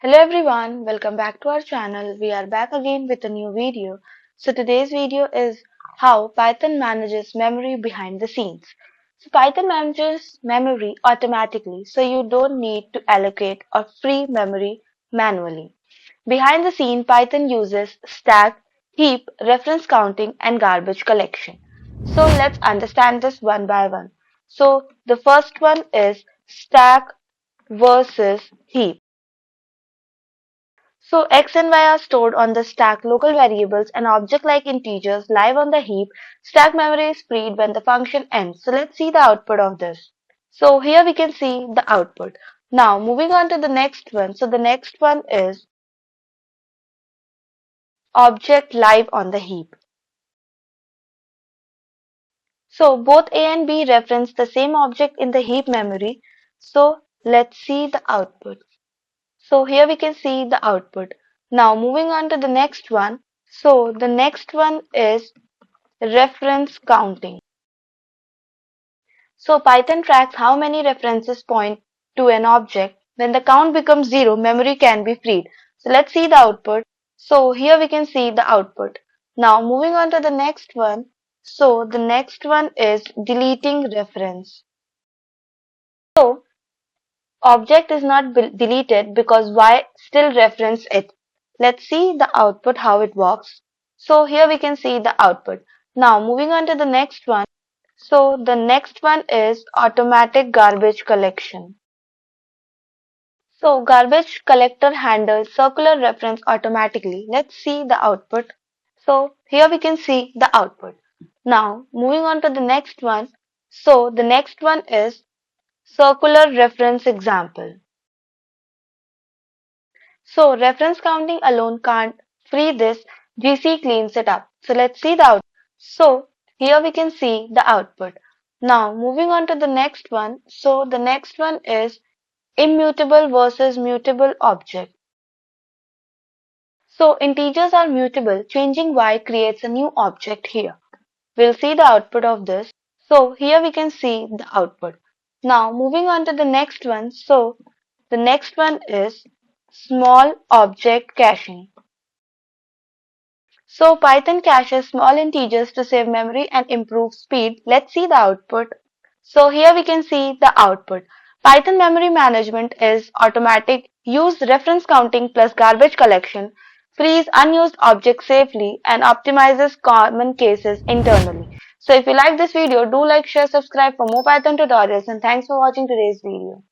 Hello everyone, welcome back to our channel. We are back again with a new video. So today's video is how Python manages memory behind the scenes. So Python manages memory automatically, so you don't need to allocate or free memory manually. Behind the scene, Python uses stack, heap, reference counting, and garbage collection. So let's understand this one by one. So the first one is stack versus heap. So x and y are stored on the stack local variables and object like integers live on the heap. Stack memory is freed when the function ends. So let's see the output of this. So here we can see the output. Now moving on to the next one. So the next one is object live on the heap. So both A and B reference the same object in the heap memory. So let's see the output. So here we can see the output. Now moving on to the next one. So the next one is reference counting. So Python tracks how many references point to an object. When the count becomes 0, memory can be freed. So let's see the output. So here we can see the output. Now moving on to the next one. So the next one is deleting reference. So object is not deleted because Y still reference it. Let's see the output how it works. So here we can see the output. Now moving on to the next one. So the next one is automatic garbage collection. So garbage collector handles circular reference automatically. Let's see the output. So here we can see the output. Now moving on to the next one. So the next one is circular reference example. So reference counting alone can't free this. GC cleans it up. So let's see the output. So here we can see the output. Now moving on to the next one. So the next one is immutable versus mutable object. So integers are mutable. Changing y creates a new object here. We'll see the output of this. So here we can see the output. Now moving on to the next one. So the next one is small object caching. So Python caches small integers to save memory and improve speed. Let's see the output. So here we can see the output. Python memory management is automatic. Use reference counting plus garbage collection, frees unused objects safely, and optimizes common cases internally. So if you like this video, do like, share, subscribe for more Python tutorials, and thanks for watching today's video.